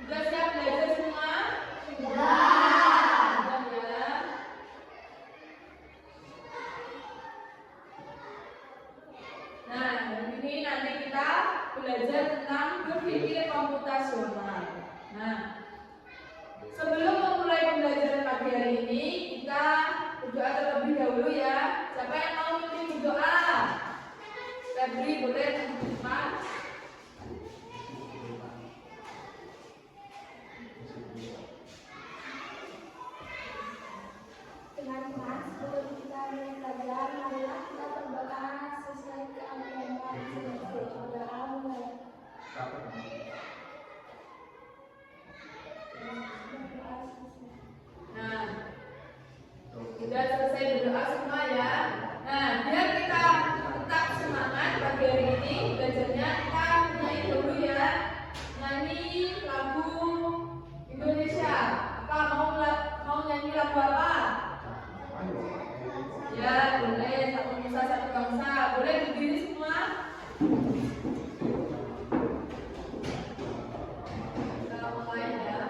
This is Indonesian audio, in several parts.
Sudah siap belajar semua? Sudah. Sudah ya. Nah, ini nanti kita belajar tentang berpikir komputasional. Nah, sebelum memulai pembelajaran pagi hari ini, kita berdoa terlebih dahulu ya. Siapa yang mau memimpin berdoa? Febri boleh teman-teman. Teman-teman, sebelum kita mulai belajar, marilah kita berdoa sesuai keagamaan seperti berdoa mulai. Nah, sudah selesai berdoa semua ya. Nah, biar kita tetap semangat pagi hari ini belajarnya, kita nyanyi dulu ya. Nyanyi lagu Indonesia. Apa mau nyanyi lagu apa? Ya, boleh. Satu nusa satu bangsa. Boleh berdiri semua? Kita mulai ya.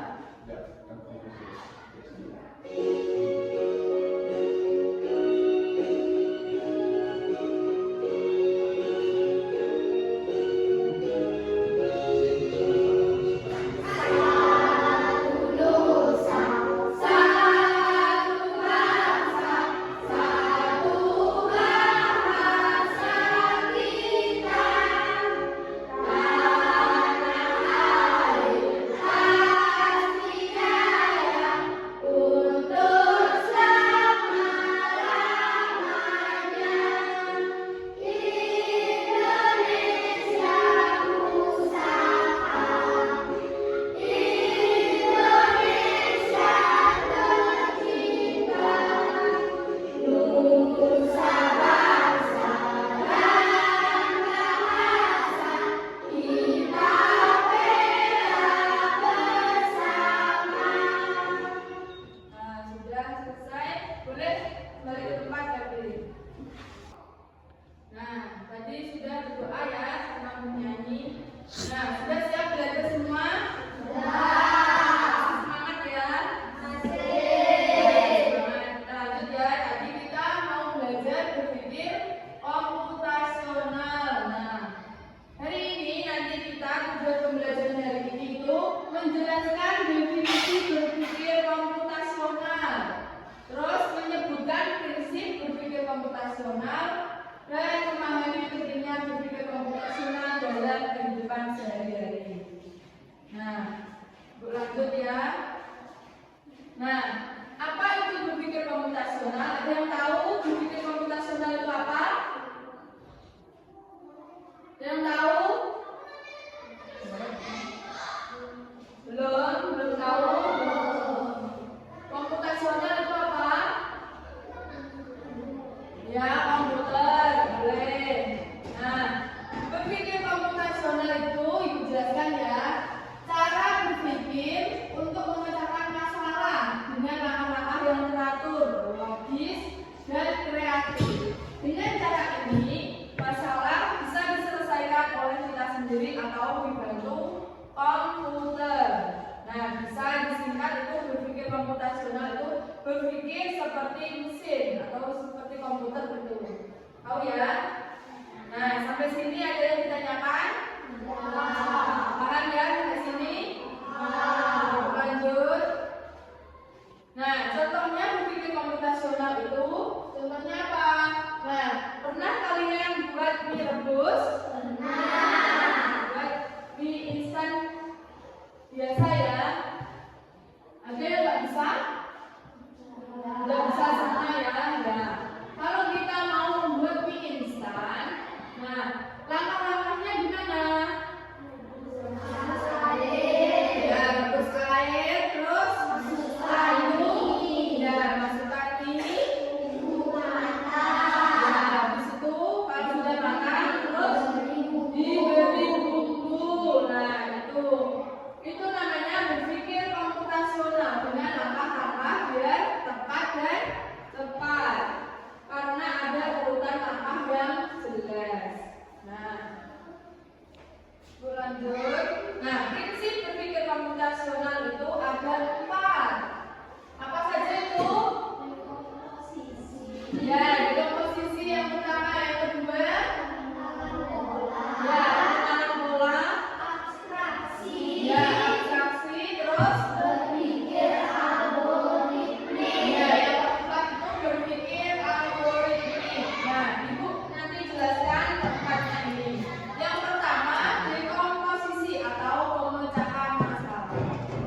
terus berpikir algoritmik. ya, yang keempat itu berpikir algoritmik. Nah, Ibu nanti jelaskan tempatnya ini. Yang pertama, dekomposisi atau pemecahan masalah.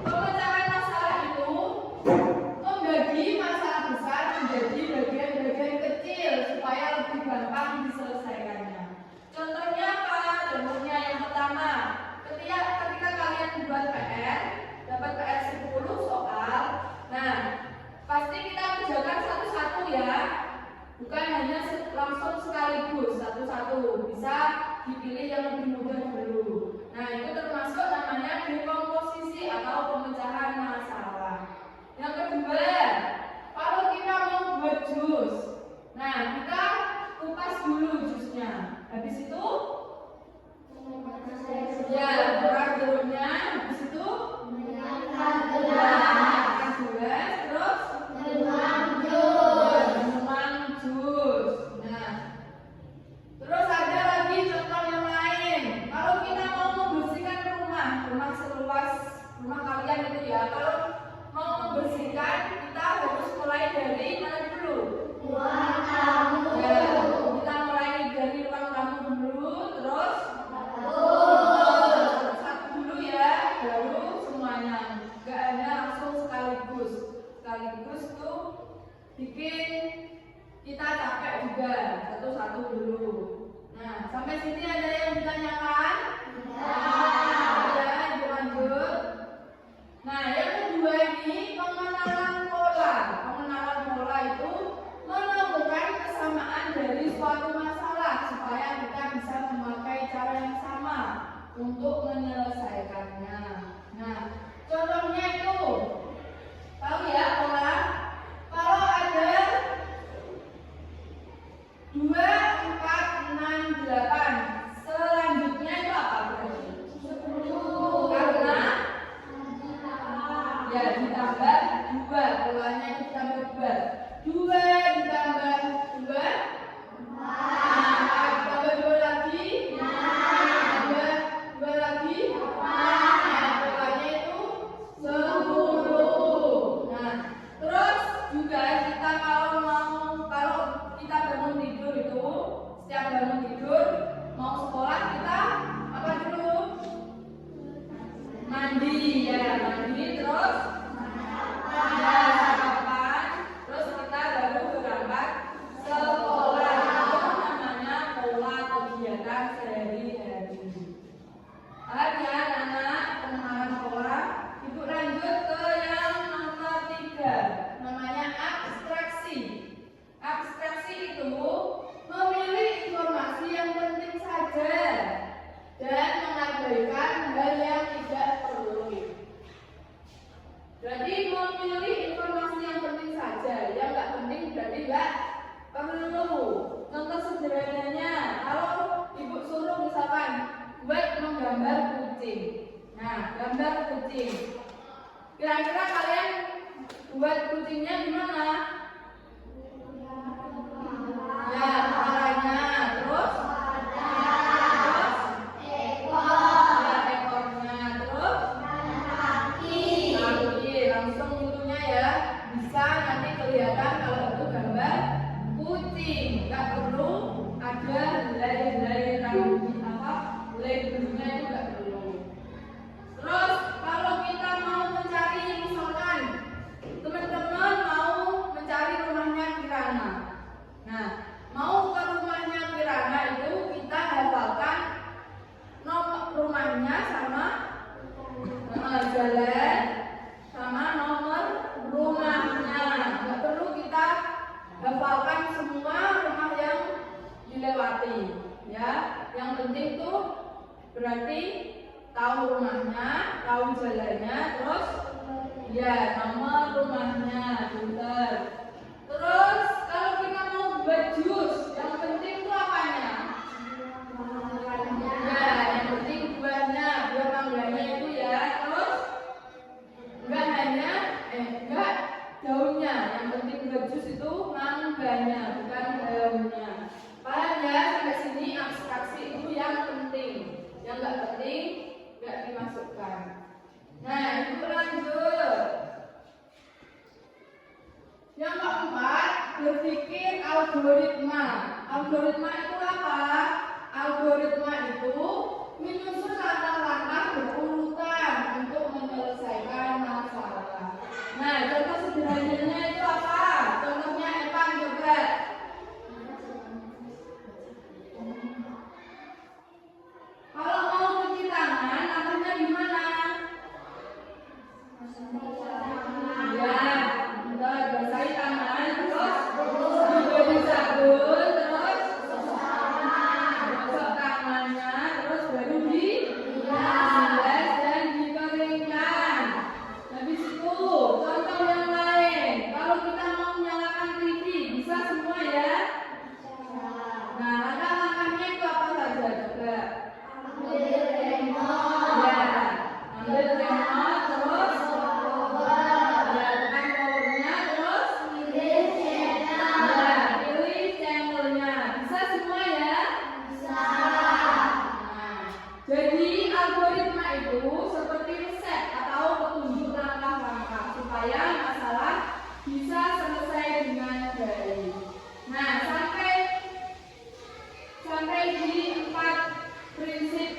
Pemecahan masalah itu membagi masalah besar menjadi bagian-bagian kecil supaya lebih gampang diselesaikannya. Contohnya apa? Contohnya yang pertama, ketika kalian buat PR, dapat PR 10 soal. Nah, pasti kita kerjakan satu-satu ya. Bukan hanya langsung sekaligus satu-satu. Bisa dipilih yang lebih mudah dulu. Nah, itu termasuk namanya dekomposisi atau pemecahan masalah. Yang kedua, kalau kita mau buat jus, nah kita kupas dulu jusnya. Habis itu ya buka jeruknya. Habis itu Menyiapkan gelas. gelas, terus Menuang jus. minuman jus. Nah, terus ada lagi contoh yang lain. Kalau kita mau membersihkan rumah seluas rumah kalian itu ya. Kalau mau membersihkan, kita harus mulai dari mana dulu? Ruang tamu. Ya, kita mulai dari ruang tamu dulu, terus satu dulu ya, baru semuanya. Gak hanya langsung sekaligus. Sekaligus tuh bikin kita capek juga, satu-satu dulu. Nah, sampai sini ada yang ditanyakan? Ya, Ibu lanjut. Nah, yang kedua ini pengenalan pola. Pengenalan pola itu menemukan kesamaan dari suatu masalah supaya kita bisa memakai cara yang sama untuk menyelesaikannya. Nah, contohnya itu tahu ya pola? Kalau ada 2, 4, 6, 8, selanjutnya itu apa berarti? 10. Karena ya ditambah 2, polanya itu ditambah 2. 2 ditambah 2, 4. Ditambah 2 lagi, 6. Ditambah 2 lagi, 8. Polanya itu 10. Nah, terus juga kita kalau kita bangun tidur itu, setiap bangun tidur mau sekolah kita apa dulu? Mandi ya, mandi terus sarapan, terus kita baru berangkat sekolah. Itu namanya pola kegiatan sehari-hari. Paham ya anak-anak pengenalan pola? Ibu lanjut ke yang nomor 3, namanya abstraksi. Abstraksi itu memilih informasi yang penting saja dan mengabaikan hal yang tidak perlu. Jadi memilih informasi yang penting saja, yang nggak penting berarti nggak perlu. Contoh sederhananya, kalau ibu suruh misalkan buat menggambar kucing. Nah, gambar kucing. Kira-kira kalian buat kucingnya gimana? Ya, kepalanya, terus ekornya, terus kaki, langsung itunya ya. Bisa nanti kelihatan kalau itu gambar kucing. Nggak perlu ada helai-helai rambut helai bulunya itu nggak perlu. Terus kalau kita mau mencari, misalkan teman-teman mau mencari rumahnya Kirana. Nah, mau ke rumahnya Kirana itu kita hafalkan nomor rumahnya sama jalan sama nomor rumahnya. Nggak perlu kita hafalkan semua rumah yang dilewati ya. Yang penting tuh berarti tahu rumahnya, tahu jalannya, terus ya nomor rumahnya, pinter. Terus kalau kita mau buat jus, yang penting tuh apanya? Ya, yang penting buahnya, buah mangganya itu ya. Terus enggak daunnya. Yang penting buat jus itu mangganya, bukan daunnya. Paham ya? Sampai sini abstraksi itu yang penting. Yang nggak penting nggak dimasukkan. Nah, ibu lanjut. algoritma. Algoritma itu apa? Algoritma itu menyusun langkah-langkah berurutan untuk menyelesaikan masalah. Nah, contoh sederhananya itu apa? Contohnya Evan coba. Kalau mau cuci tangan, langkahnya gimana? Ya, kita basahi tangan, terus diberi sabun, terus gosok tangannya, terus baru dibilas dan dikeringkan. Habis itu, contoh yang lain. Kalau kita mau menyalakan TV, bisa semua ya? Nah, langkah-langkahnya itu apa saja coba? Ya, ambil remote, terus ya, tekan powernya, terus ya, pilih channelnya. Bisa semua ya? Nah, jadi algoritma itu seperti resep atau petunjuk langkah-langkah supaya masalah bisa selesai dengan baik. Nah, sampai di 4 prinsip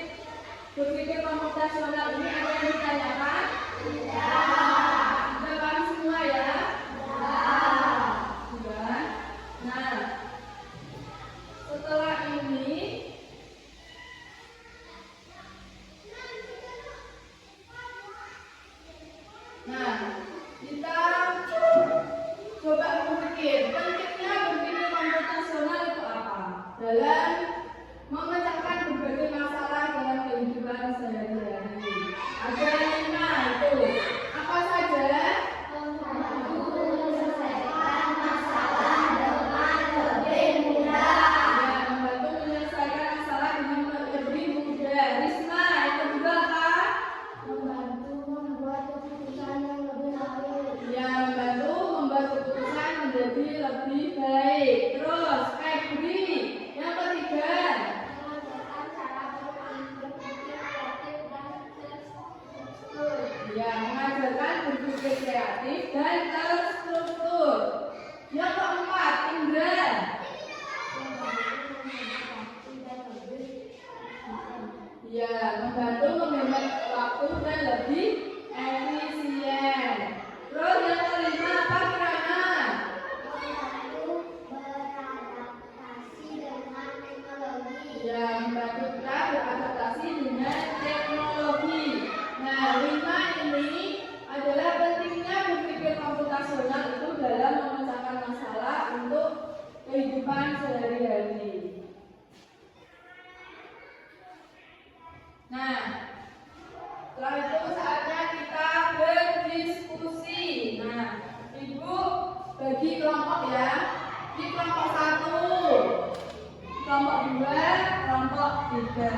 berpikir komputasional ini ada yang ditanyakan? Sudah paham semua ya? Sudah. Nah, setelah ini kita coba berpikir, pentingnya berpikir komputasional itu apa? Dalam memecahkan berbagai masalah dalam kehidupan sehari-hari. Ada 5 itu. Apa saja? Ya, membantu menyelesaikan masalah dengan lebih mudah. Risma, yang kedua apa? Ya, membantu membuat keputusan menjadi lebih baik. Terus, Febri, yang ketiga. Ya, mengajarkan berpikir kreatif dan terstruktur. Yang keempat, Indra. Ya, membantu menghemat waktu dan lebih efisien. Terus yang kelima apa kiranya? Ya, membantu kita beradaptasi dengan teknologi. Nah, 5 ini adalah pentingnya berpikir komputasional itu dalam memecahkan masalah untuk kehidupan sehari-hari. Nah, setelah itu saatnya kita berdiskusi. Nah, Ibu bagi kelompok ya. Ini kelompok 1, kelompok 2, kelompok 3.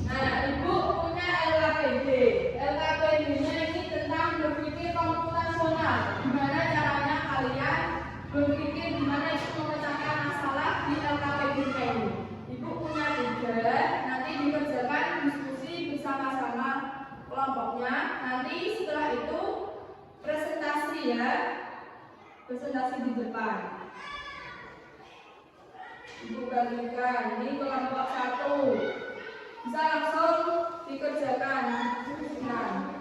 Nah, Ibu punya LKPD. LKPD-nya ini tentang berpikir komputasional. Gimana caranya kalian berpikir, gimana itu memecahkan masalah di LKPD-nya ini. Ibu punya 3, nanti dikerjakan diskusi bersama-sama kelompoknya. Nanti setelah itu presentasi ya, presentasi di depan. Ibu bagikan, ini kelompok 1. Bisa langsung dikerjakan. Nah,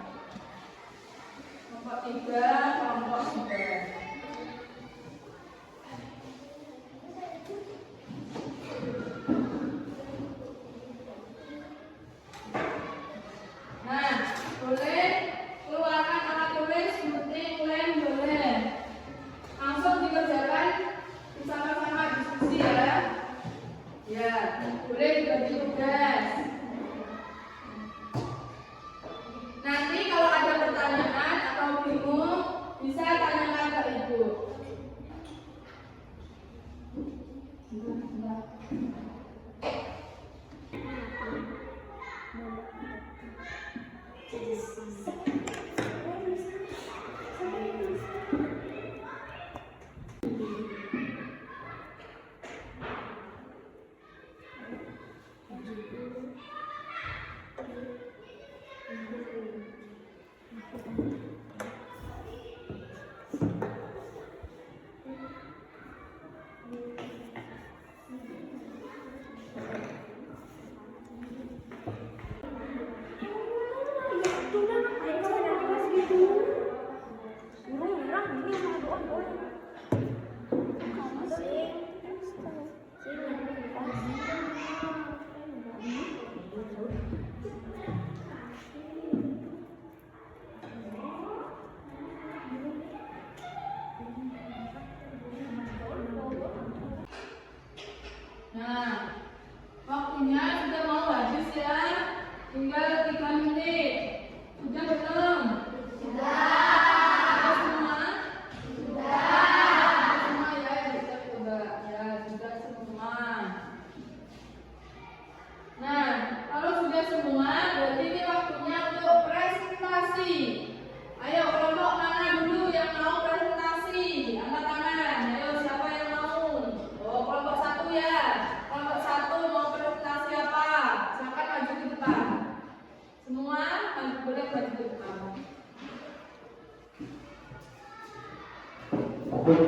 kelompok 3, kelompok 3. Nah, boleh keluarkan alat tulis, gunting, lem, boleh. Langsung dikerjakan bersama-sama diskusi ya. Ya, boleh dibagi tugas. Nanti kalau ada pertanyaan atau bingung, bisa tanyakan ke Ibu. Nah,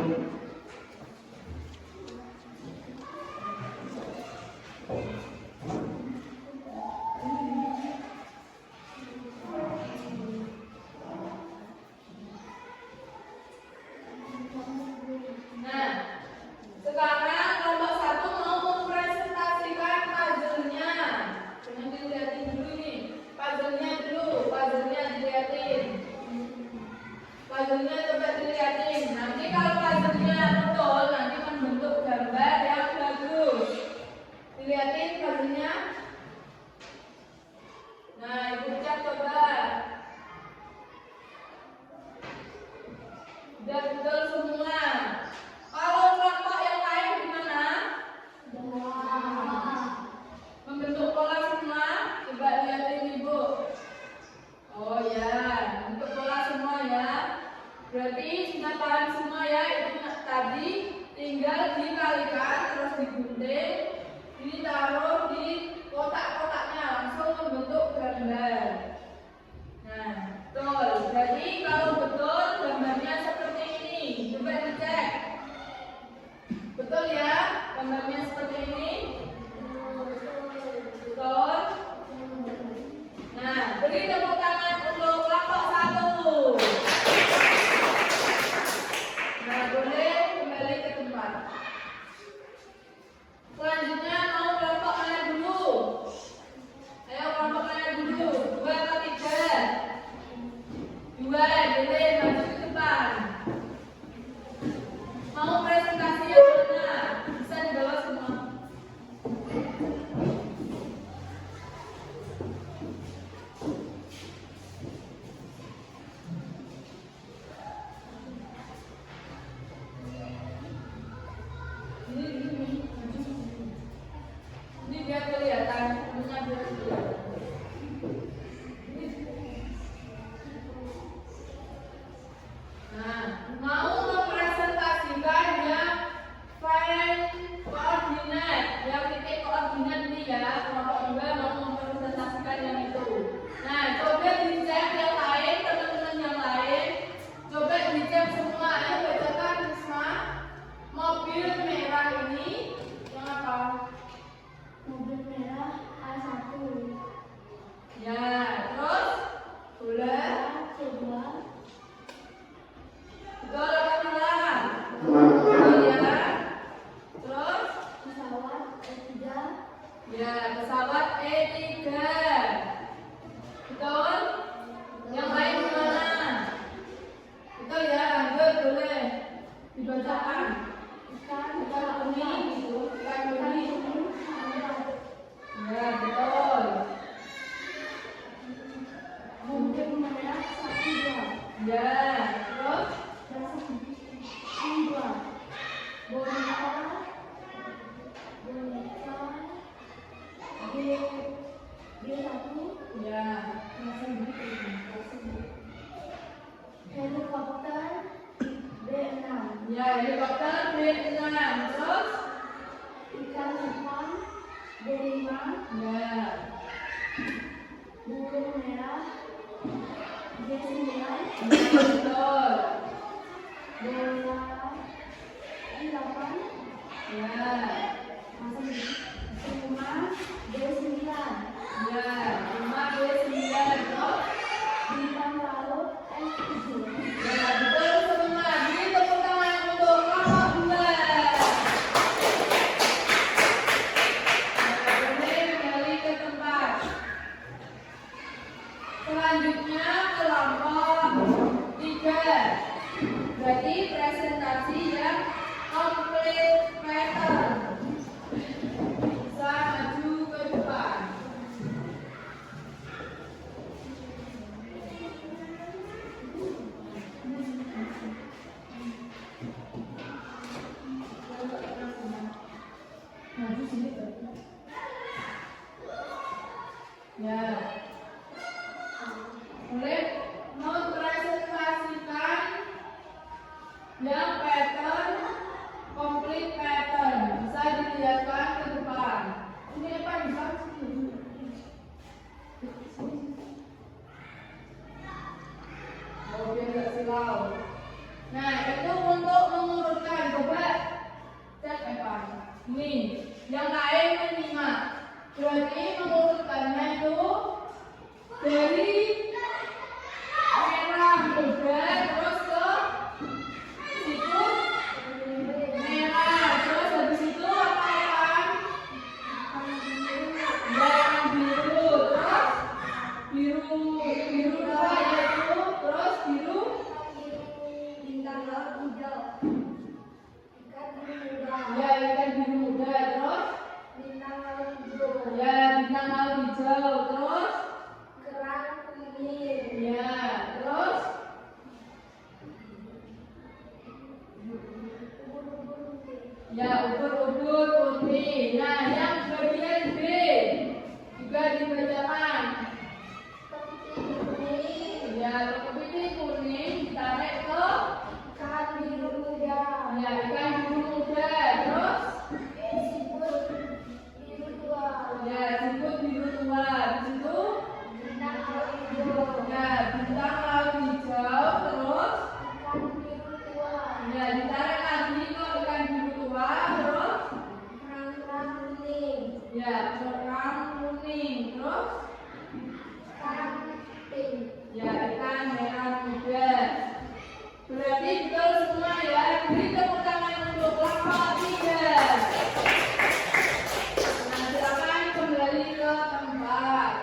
sekarang kelompok 1 mau mempresentasikan puzzle-nya. Jangan dilihatin dulu nih. Puzzle-nya dulu, puzzle-nya dilihatin. Puzzle-nya coba dilihatin. Nanti kalau puzzle-nya betul, nanti membentuk gambar yang bagus. Dilihatin puzzle-nya. Nah, Ibu cek coba. Udah betul semua. Kalau kelompok yang lain gimana? Membentuk pola semua? Coba lihatin Ibu. Oh ya, bentuk pola semua ya. Berarti sudah paham semua ya. Itu tadi tinggal dikalikan terus digunting, ditaruh di kotak-kotaknya langsung membentuk gambar. Nah, betul. Jadi kalau betul gambarnya seperti ini. Coba dicek. Betul ya? Gambarnya seperti ini. Betul. Nah, beri tepuk tangan untuk kelompok 1. Nah, boleh kembali ke tempat. Selanjutnya mau kelompok mana dulu? Ayo kelompok mana dulu? 2 atau 3? 2, boleh maju ke depan. Mau presentasi yang mana? Bisa dibawa semua. Ini biar kelihatan, punya biar kelihatan. Nah, mau mempresentasikan yang koordinat, yang titik koordinat ini ya, kelompok 2 mau mempresentasikan yang itu. Nah, coba dicek yang lain, teman-teman yang lain, coba dicek semua. Ayo bacakan Risma. Mobil merah ini yang apa? Mobil merah A1. Ya, terus bola. C2. Betul apa salah? Betul ya. Terus Pesawat E3. ya, pesawat E3. Betul? Yang lain gimana? Betul ya, lanjut boleh dibacakan. Ikan Ikan kuning gitu, ikan kuning. A4. Ya, betul. Mobil merah 1-2. Ya, terus M2. Boneka G1. ya. Helikopter B6. Ya, helikopter B6. Terus Ikan cupang B5. ya. Burung merah G9. Betul. Bola I8. Ya. Rumah B9. Ya, 5B9. Terus Bintang laut F7. ya, betul semua. Beri tepuk tangan untuk kelompok 2. Nah, boleh kembali ke tempat. Selanjutnya kelompok 3. Berarti presentasi yang complete pattern. Bisa maju ke depan. Maju sini. Ya. Boleh mempresentasikan yang pattern complete pattern. Bisa dilihatkan ke depan. Ini apa bisa? Oh, biar nggak silau. Nah, itu untuk mengurutkan. Coba cek Evan. Nih, yang lain menyimak. Berarti mengurutkannya itu dari merah muda terus ke situ merah, terus habis itu apa Evan? Yang biru, terus biru dua yaitu terus biru bintang laut hijau, ikan biru muda, ya ikan biru muda terus bintang laut hijau, ya bintang laut hijau terus kerang kuning, ya terus ubur-ubur putih, ya ubur-ubur putih. Nah yang bagian B juga dibacakan kepiting kuning, ya kepiting kuning ditarik ke ikan biru muda, ya ikan biru muda terus siput biru tua, ya siput biru tua di situ bintang laut hijau, ya bintang laut hijau terus ikan biru tua, ya ditarik lagi ke ikan biru tua terus kerang kuning, ya kerang kuning terus kerang pink, ya ikan merah muda. Berarti betul semua ya. Beri tepuk tangan untuk lafal 3. Nah silakan kembali ke tempat.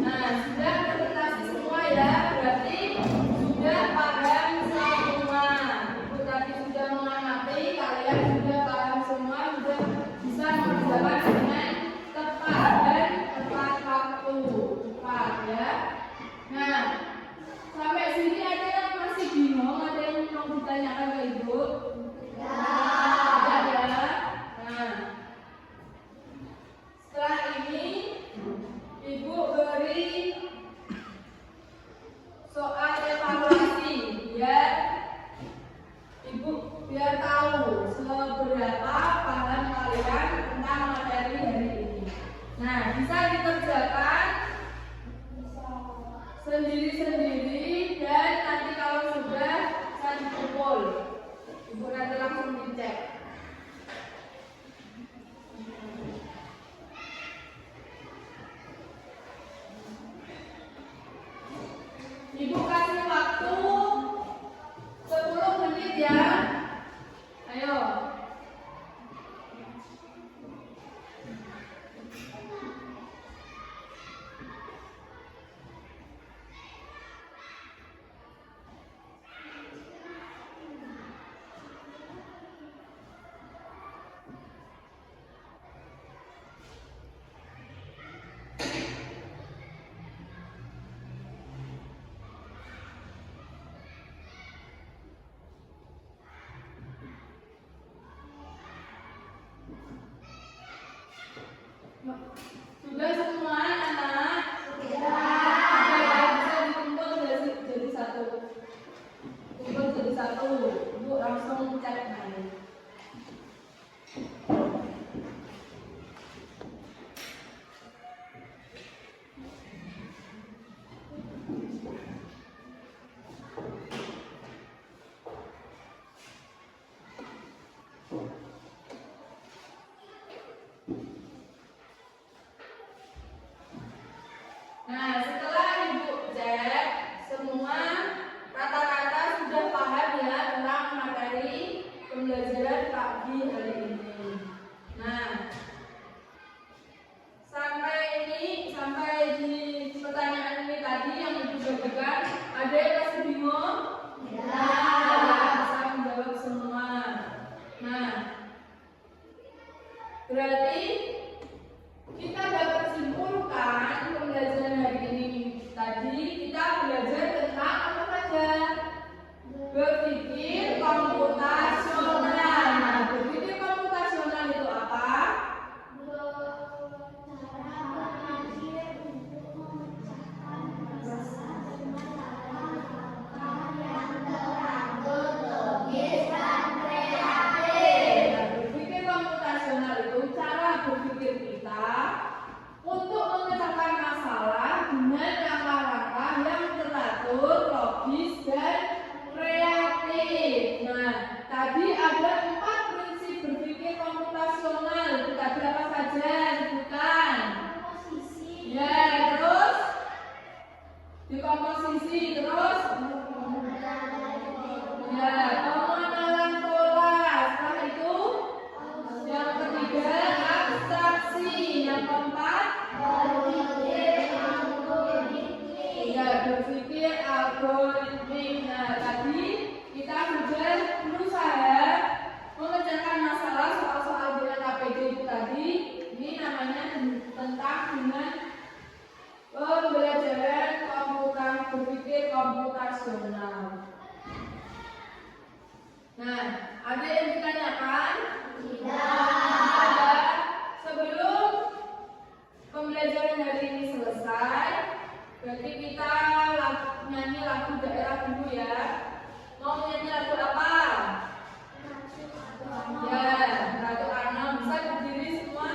Nah, sudah presentasi semua ya, berarti sudah paham semua. Ibu tadi sudah mengamati, kalian sudah paham semua, sudah bisa mengerjakan dengan tepat dan tepat waktu, tepat ya. Nah, sampai sini ada yang masih bingung, ada yang mau ditanyakan ke ibu? Ada ya. Nah, setelah ini Ibu beri soal evaluasi biar Ibu biar tahu seberapa paham kalian tentang materi hari ini. Nah, bisa dikerjakan sendiri-sendiri dan nanti kalau sudah bisa dikumpul. Ibu nanti langsung dicek. Ibu kasih waktu 10 menit ya. Ayo. Sudah semua anak? Sudah. Bisa dikumpul jadi satu. Kumpul jadi satu. Ibu langsung cek nanti. Nah, setelah Ibu cek semua rata-rata sudah paham ya tentang materi pembelajaran pagi hari ini. Nah, sampai di pertanyaan ini tadi yang Ibu bagikan, ada yang masih bingung? Ya. Bisa menjawab semua. Nah, berarti kita dapat simpulkan pembelajaran hari ini tadi kita belajar tentang apa saja? Berpikir komputasional. Nah, berpikir komputasional itu apa? Berpikir komputasional itu cara berpikir berpikir komputasional itu tadi apa saja sebutkan. Komposisi. Ya, terus di komposisi, terus ya, pengenalan pola. Setelah itu yang ketiga abstraksi, yang keempat ya berpikir algoritmik. Nah, tadi kita sudah berusaha memecahkan masalah soal-soal dengan KPD itu tadi. Ini namanya tentang dengan pembelajaran berpikir komputasional. Nah, ada yang ditanyakan? Tidak. Sebelum pembelajaran hari ini selesai, berarti kita nyanyi lagu daerah dulu ya. Mau nyanyi lagu apa? Ya, lagu Arnam. Bisa berdiri semua?